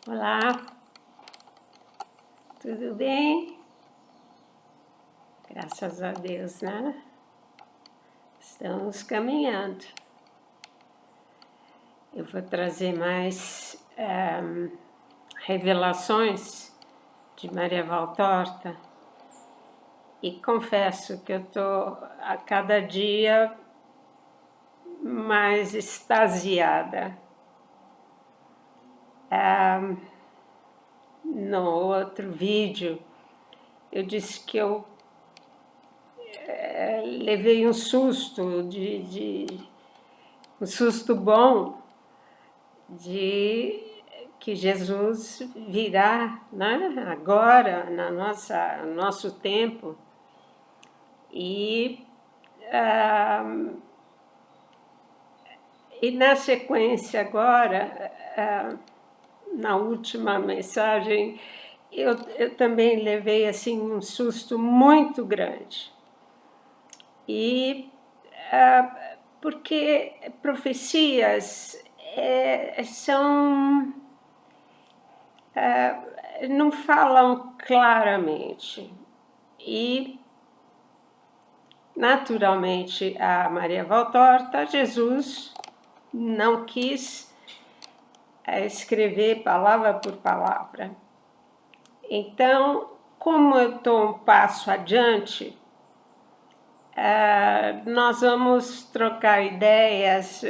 Olá, tudo bem? Graças a Deus, né? Estamos caminhando. Eu vou trazer mais revelações de Maria Valtorta e confesso que eu estou a cada dia mais extasiada. No outro vídeo, eu disse que eu levei um susto, um susto bom, de que Jesus virá, né? Agora, no nosso tempo. E na sequência agora, na última mensagem, eu também levei assim um susto muito grande. E porque profecias não falam claramente. E, naturalmente, a Maria Valtorta, Jesus não quis escrever palavra por palavra. Então, como eu estou um passo adiante, nós vamos trocar ideias,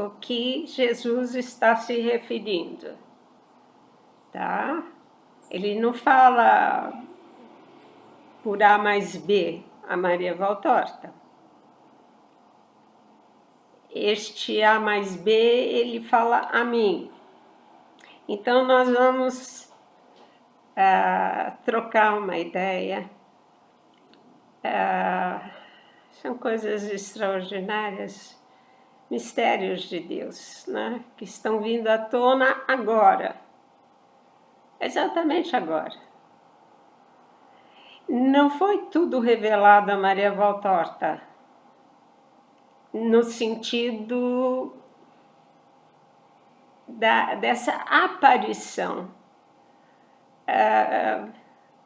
o que Jesus está se referindo, tá? Ele não fala por A mais B, a Maria Valtorta. Este A mais B, ele fala a mim. Então, nós vamos trocar uma ideia. São coisas extraordinárias, mistérios de Deus, né? Que estão vindo à tona agora, exatamente agora. Não foi tudo revelado a Maria Valtorta, no sentido dessa aparição.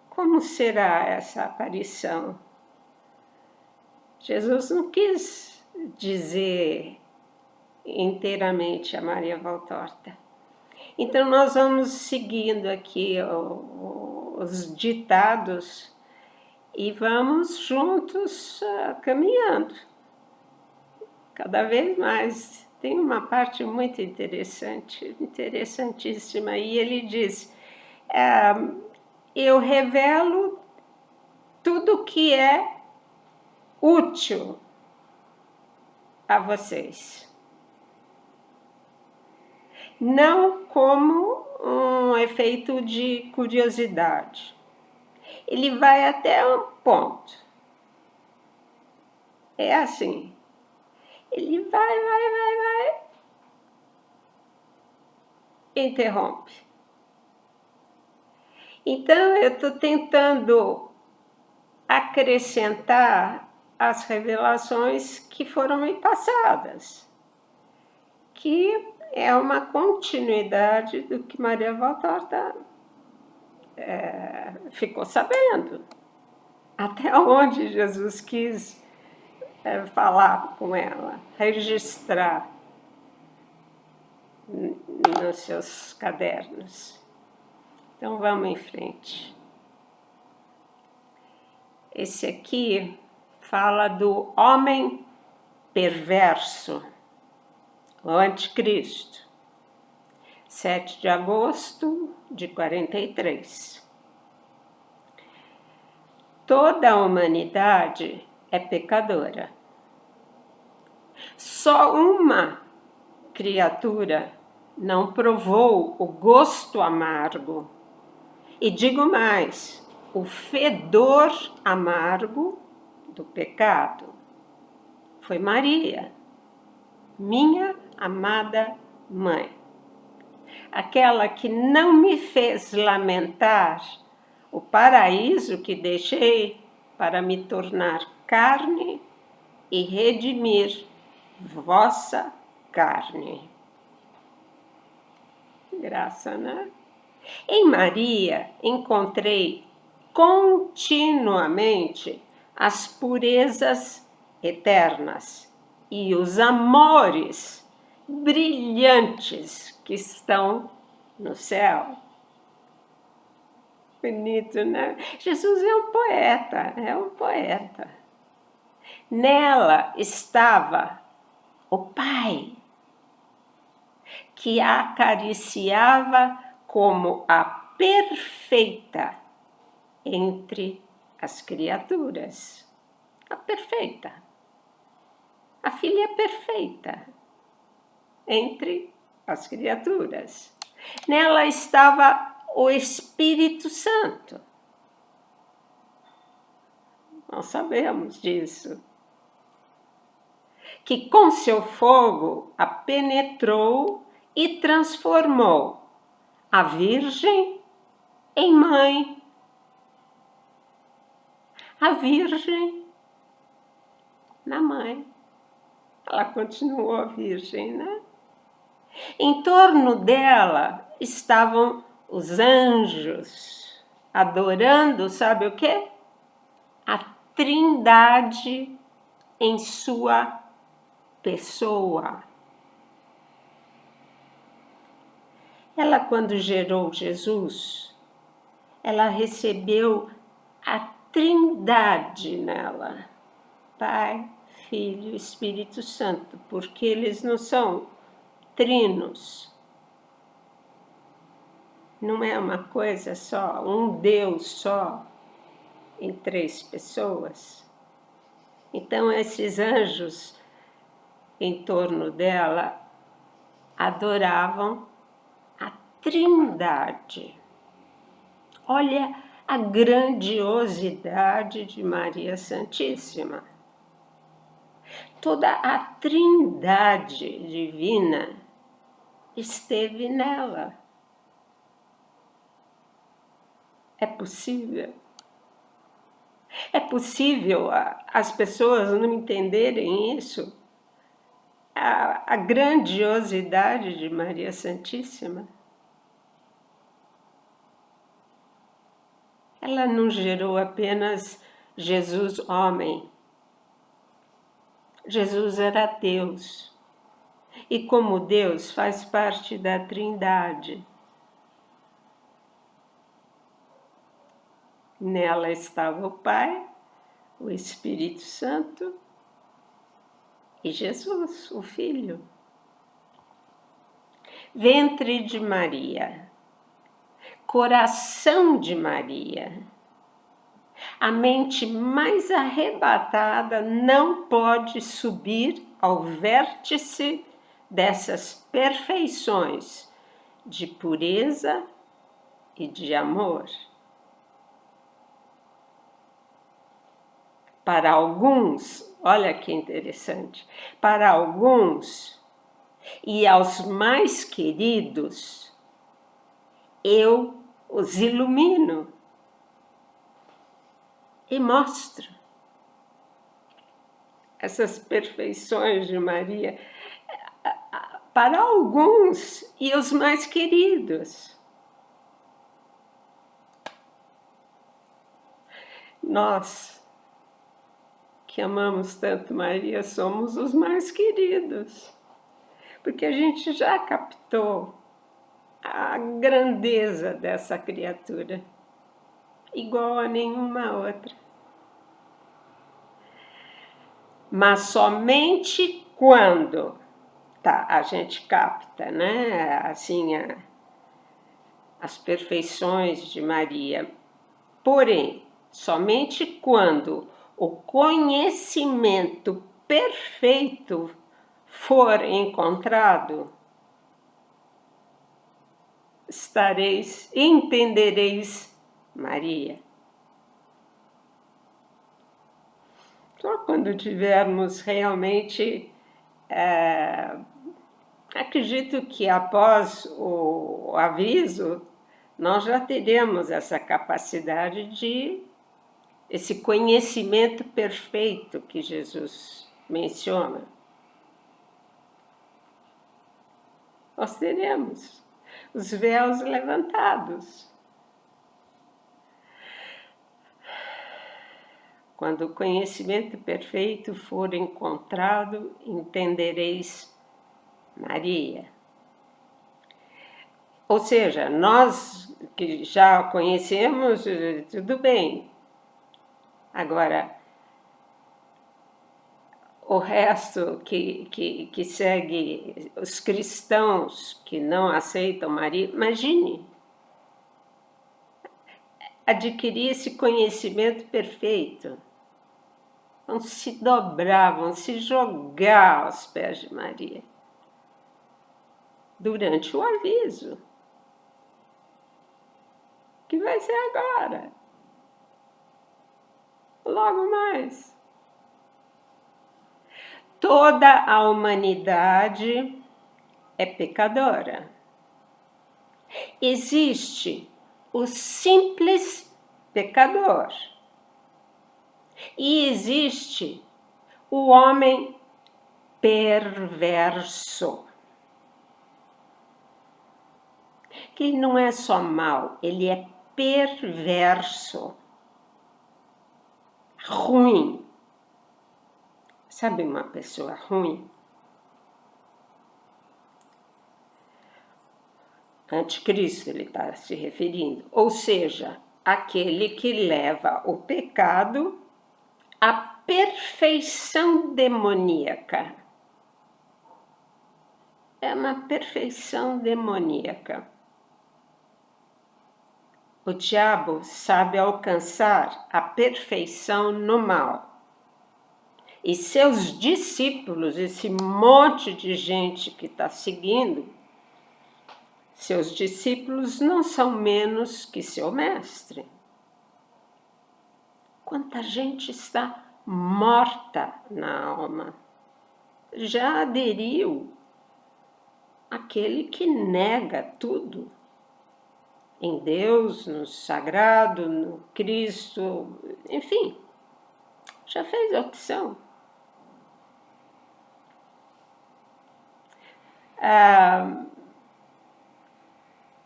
Como será essa aparição? Jesus não quis dizer inteiramente a Maria Valtorta. Então, nós vamos seguindo aqui os ditados e vamos juntos caminhando, cada vez mais. Tem uma parte muito interessante, interessantíssima, e ele diz, eu revelo tudo que é útil a vocês. Não como um efeito de curiosidade. Ele vai até um ponto. É assim. Ele vai, interrompe. Então, eu estou tentando acrescentar as revelações que foram me passadas, que é uma continuidade do que Maria Valtorta ficou sabendo, até onde Jesus quis falar com ela, registrar nos seus cadernos. Então vamos em frente. Esse aqui fala do homem perverso, o anticristo, 7 de agosto de 43. Toda a humanidade é pecadora. Só uma criatura não provou o gosto amargo. E digo mais, o fedor amargo do pecado. Foi Maria, minha amada mãe. Aquela que não me fez lamentar o paraíso que deixei para me tornar carne e redimir vossa carne. Graça, né? Em Maria encontrei continuamente as purezas eternas e os amores brilhantes que estão no céu. Bonito, né? Jesus é um poeta, é um poeta. Nela estava o Pai, que a acariciava como a perfeita entre as criaturas. A perfeita. A filha perfeita entre as criaturas. Nela estava o Espírito Santo. Nós sabemos disso. Que com seu fogo a penetrou e transformou a Virgem em mãe. A Virgem na mãe. Ela continuou virgem, né? Em torno dela estavam os anjos, adorando, sabe o quê? A Trindade em sua pessoa. Ela, quando gerou Jesus, ela recebeu a Trindade nela. Pai, Filho e Espírito Santo, porque eles não são trinos. Não é uma coisa só, um Deus só, em 3 pessoas. Então, esses anjos em torno dela adoravam a Trindade. Olha a grandiosidade de Maria Santíssima. Toda a Trindade divina esteve nela. É possível? É possível as pessoas não entenderem isso? A grandiosidade de Maria Santíssima? Ela não gerou apenas Jesus homem. Jesus era Deus. E como Deus faz parte da Trindade. Nela estava o Pai, o Espírito Santo e Jesus, o Filho. Ventre de Maria, coração de Maria. A mente mais arrebatada não pode subir ao vértice dessas perfeições de pureza e de amor. Para alguns, olha que interessante, para alguns e aos mais queridos, eu os ilumino e mostro essas perfeições de Maria para alguns e os mais queridos. Nós, que amamos tanto Maria, somos os mais queridos, porque a gente já captou a grandeza dessa criatura, igual a nenhuma outra. Mas somente quando a gente capta, né, assim, as perfeições de Maria. Porém, somente quando o conhecimento perfeito for encontrado, entendereis Maria. Só quando tivermos realmente, acredito que após o aviso, nós já teremos essa capacidade de, esse conhecimento perfeito que Jesus menciona. Nós teremos. os véus levantados. Quando o conhecimento perfeito for encontrado, entendereis Maria. Ou seja, nós que já conhecemos, tudo bem. Agora, o resto que segue, os cristãos que não aceitam Maria, imagine, adquirir esse conhecimento perfeito. Vão se dobrar, vão se jogar aos pés de Maria durante o aviso, que vai ser agora, logo mais. Toda a humanidade é pecadora. Existe o simples pecador e existe o homem perverso, que ele não é só mau, ele é perverso, ruim. Sabe uma pessoa ruim? Anticristo ele está se referindo, ou seja, aquele que leva o pecado à perfeição demoníaca. É uma perfeição demoníaca. O diabo sabe alcançar a perfeição no mal. E seus discípulos, esse monte de gente que está seguindo, seus discípulos não são menos que seu mestre. Quanta gente está morta na alma. Já aderiu àquele que nega tudo. Em Deus, no sagrado, no Cristo, enfim, já fez a opção.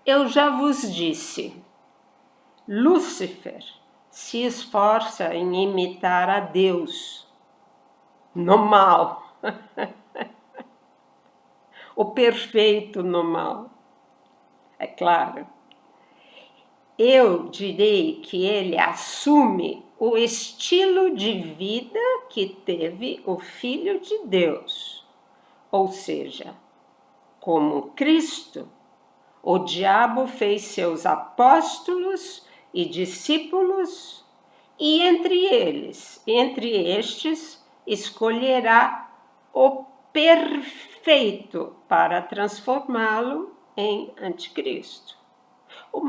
Eu já vos disse, Lúcifer se esforça em imitar a Deus no mal, o perfeito no mal, é claro. Eu direi que ele assume o estilo de vida que teve o Filho de Deus, ou seja, como Cristo, o diabo fez seus apóstolos e discípulos, e entre estes, escolherá o perfeito para transformá-lo em anticristo. O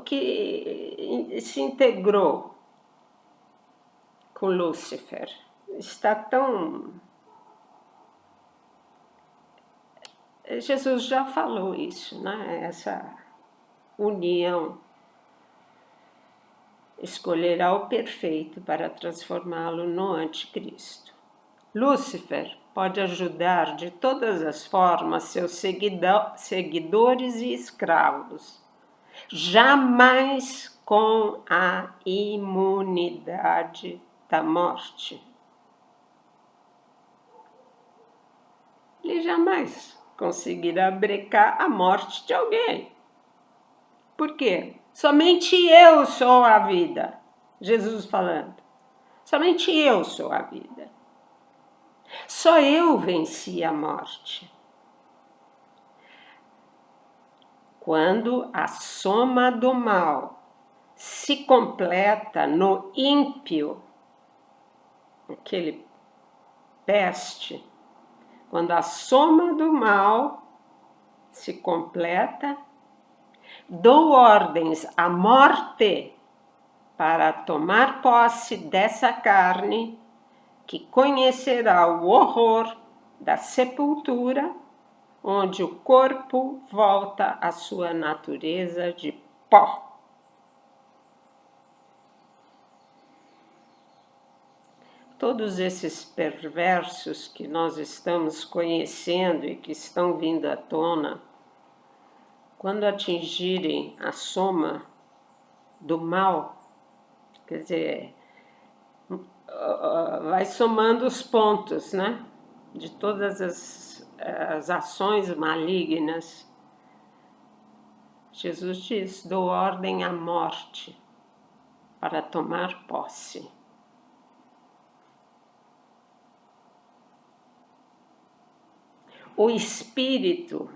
que se integrou com Lúcifer está tão... Jesus já falou isso, né? Essa união. Escolherá o perfeito para transformá-lo no anticristo. Lúcifer pode ajudar de todas as formas seus seguidores e escravos, jamais com a imunidade da morte. Ele jamais conseguirá brecar a morte de alguém. Por quê? Somente eu sou a vida. Jesus falando. Somente eu sou a vida. Só eu venci a morte. Quando a soma do mal se completa no ímpio, aquele peste, quando a soma do mal se completa, dou ordens à morte para tomar posse dessa carne que conhecerá o horror da sepultura, onde o corpo volta à sua natureza de pó. todos esses perversos que nós estamos conhecendo e que estão vindo à tona, quando atingirem a soma do mal, quer dizer, vai somando os pontos, né? De todas as ações malignas. Jesus diz: dou ordem à morte para tomar posse. O espírito,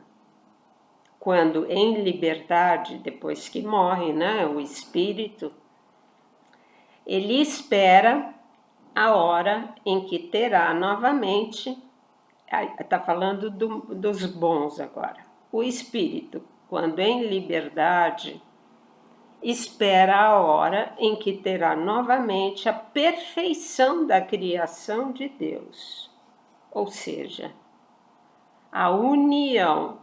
quando em liberdade, depois que morre, né? O espírito, ele espera a hora em que terá novamente, está falando dos bons agora, o espírito, quando em liberdade, espera a hora em que terá novamente a perfeição da criação de Deus, ou seja, a união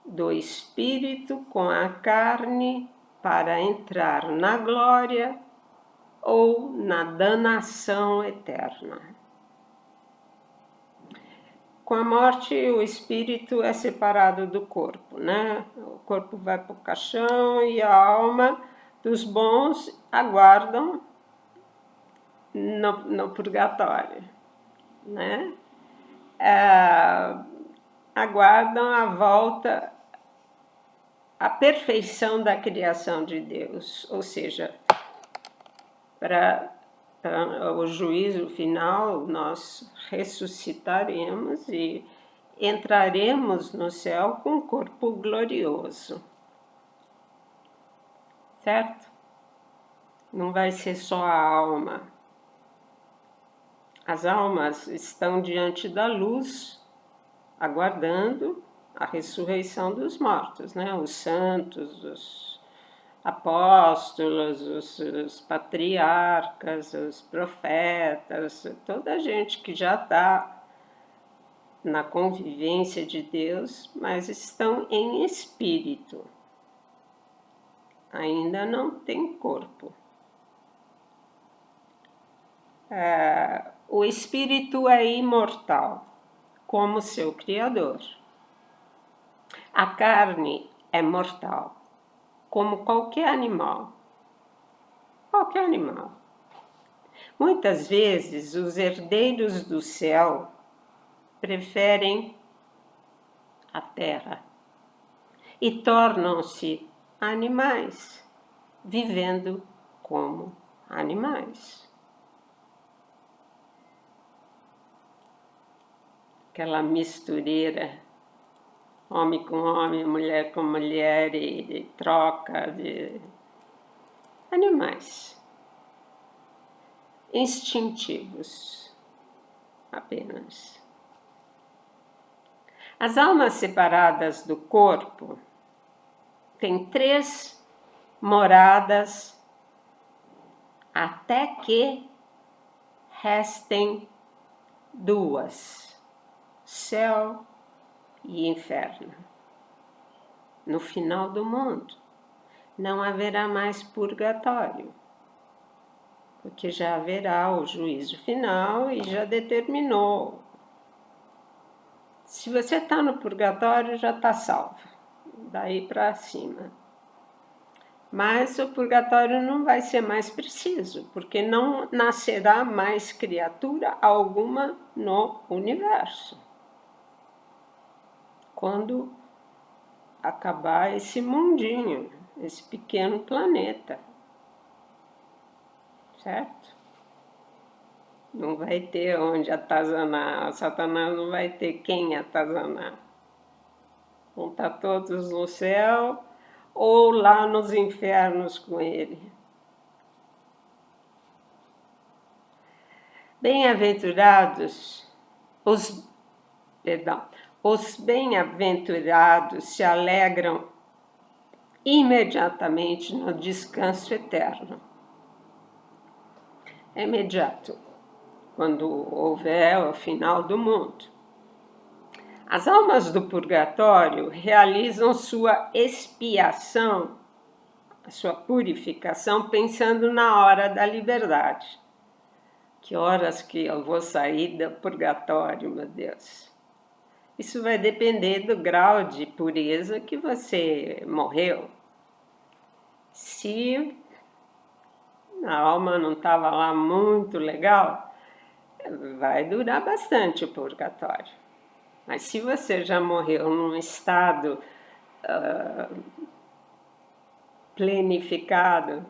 do espírito com a carne para entrar na glória ou na danação eterna. Com a morte, o espírito é separado do corpo, né? O corpo vai para o caixão e a alma dos bons aguardam no purgatório, né? Aguardam a volta, a perfeição da criação de Deus, ou seja, para o juízo final, nós ressuscitaremos e entraremos no céu com um corpo glorioso. Certo? Não vai ser só a alma. As almas estão diante da luz, aguardando a ressurreição dos mortos, né? Os santos, os apóstolos, os patriarcas, os profetas, toda a gente que já está na convivência de Deus, mas estão em espírito. Ainda não tem corpo. O espírito é imortal, como seu Criador. A carne é mortal, como qualquer animal. Qualquer animal. Muitas vezes, os herdeiros do céu preferem a terra e tornam-se animais, vivendo como animais. Aquela mistureira, homem com homem, mulher com mulher, e troca de animais instintivos apenas. As almas separadas do corpo têm 3 moradas até que restem 2, céu e inferno. No final do mundo, não haverá mais purgatório, porque já haverá o juízo final e já determinou. Se você está no purgatório, já está salvo, daí para cima. Mas o purgatório não vai ser mais preciso, porque não nascerá mais criatura alguma no universo. Quando acabar esse mundinho, esse pequeno planeta, certo? Não vai ter onde atazanar, Satanás não vai ter quem atazanar. Vão estar todos no céu ou lá nos infernos com ele. Bem-aventurados, os bem-aventurados se alegram imediatamente no descanso eterno. É imediato, quando houver o final do mundo. As almas do purgatório realizam sua expiação, a sua purificação, pensando na hora da liberdade. Que horas que eu vou sair do purgatório, meu Deus? Isso vai depender do grau de pureza que você morreu. Se a alma não estava lá muito legal, vai durar bastante o purgatório. Mas se você já morreu num estado plenificado,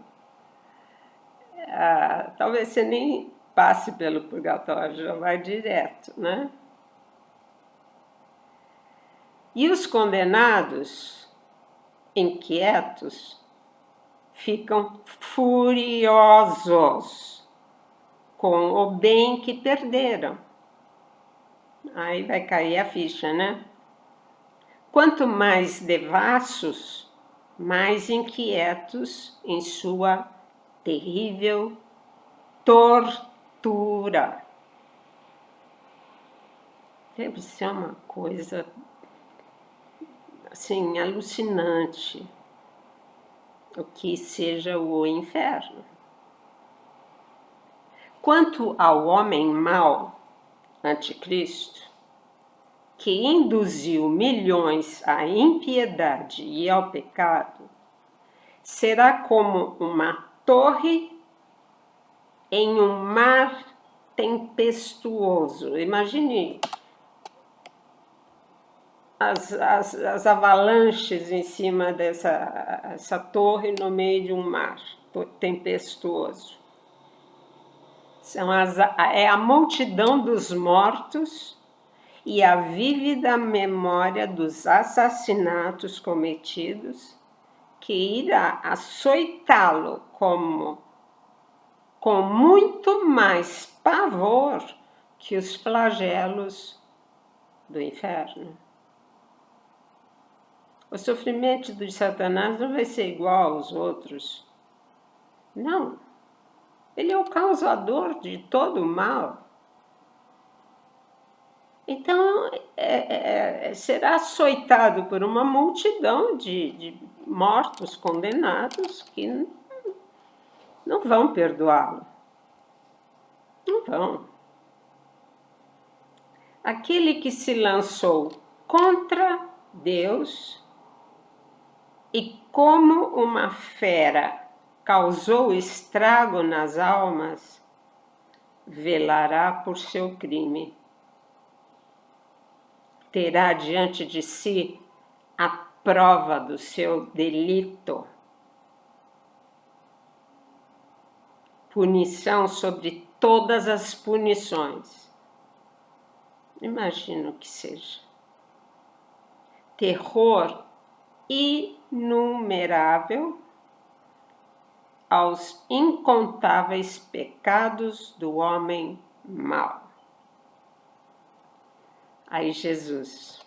talvez você nem passe pelo purgatório, já vai direto, né? E os condenados, inquietos, ficam furiosos com o bem que perderam. Aí vai cair a ficha, né? Quanto mais devassos, mais inquietos em sua terrível tortura. Deve ser uma coisa assim alucinante o que seja o inferno. Quanto ao homem mau, anticristo, que induziu milhões à impiedade e ao pecado, será como uma torre em um mar tempestuoso. Imagine as avalanches em cima dessa torre no meio de um mar tempestuoso. É a multidão dos mortos e a vívida memória dos assassinatos cometidos que irá açoitá-lo com muito mais pavor que os flagelos do inferno. O sofrimento de Satanás não vai ser igual aos outros. Não. Ele é o causador de todo o mal. Então, será açoitado por uma multidão de mortos condenados que não vão perdoá-lo. Não vão. Aquele que se lançou contra Deus e como uma fera causou estrago nas almas, velará por seu crime. Terá diante de si a prova do seu delito. Punição sobre todas as punições. Imagino que seja. Terror inumerável aos incontáveis pecados do homem mau. Aí Jesus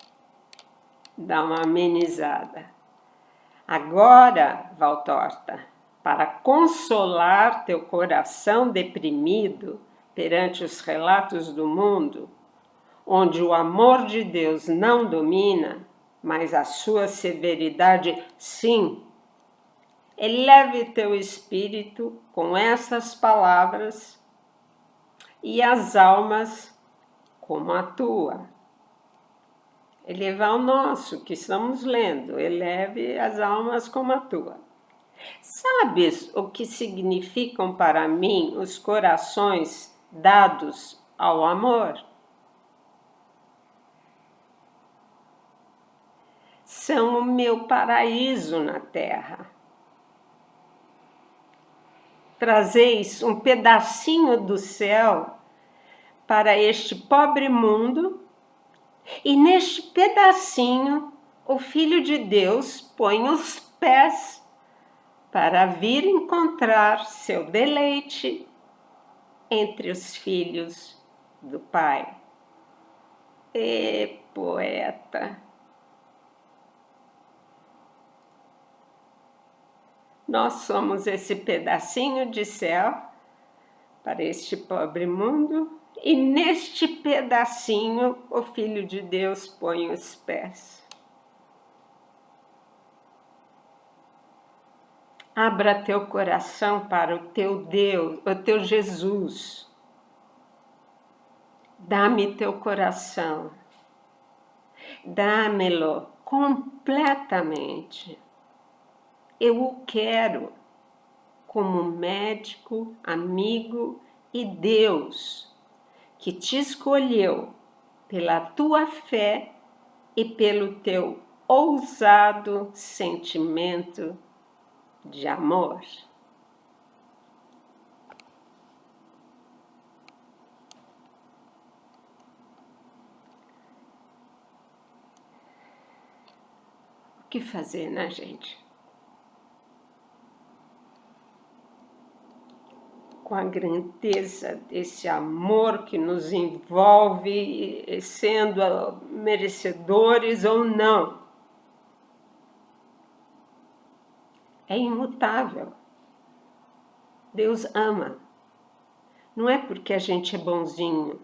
dá uma amenizada. Agora, Valtorta, para consolar teu coração deprimido perante os relatos do mundo, onde o amor de Deus não domina, mas a sua severidade sim, eleve teu espírito com essas palavras e as almas como a tua. Elevar o nosso, que estamos lendo, eleve as almas como a tua. Sabes o que significam para mim os corações dados ao amor? São o meu paraíso na terra. Trazeis um pedacinho do céu para este pobre mundo, e neste pedacinho o Filho de Deus põe os pés para vir encontrar seu deleite entre os filhos do Pai. Poeta! Nós somos esse pedacinho de céu para este pobre mundo, e neste pedacinho o Filho de Deus põe os pés. Abra teu coração para o teu Deus, o teu Jesus, Dá-me teu coração, dá-me-lo completamente. Eu o quero como médico, amigo e Deus, que te escolheu pela tua fé e pelo teu ousado sentimento de amor. O que fazer, né, gente? Com a grandeza desse amor que nos envolve, sendo merecedores ou não. É imutável. Deus ama. Não é porque a gente é bonzinho.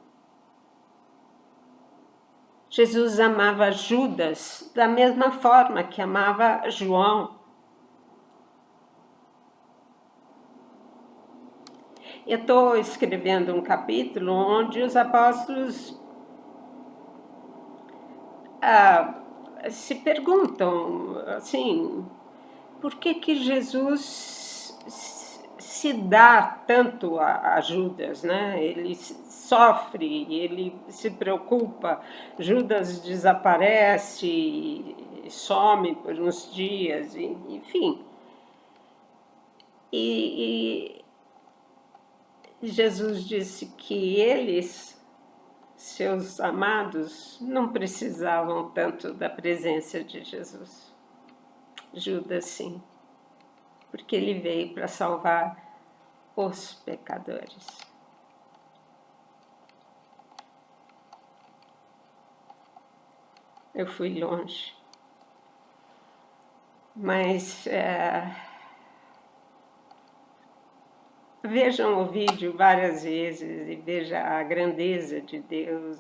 Jesus amava Judas da mesma forma que amava João. Eu estou escrevendo um capítulo onde os apóstolos se perguntam assim, por que Jesus se dá tanto a Judas, né? Ele sofre, ele se preocupa, Judas desaparece, some por uns dias, enfim. E Jesus disse que eles, seus amados, não precisavam tanto da presença de Jesus. Judas sim, porque ele veio para salvar os pecadores. Eu fui longe, mas vejam o vídeo várias vezes e vejam a grandeza de Deus.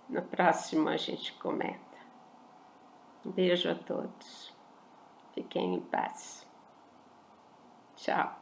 No próximo a gente comenta. Um beijo a todos. Fiquem em paz. Tchau.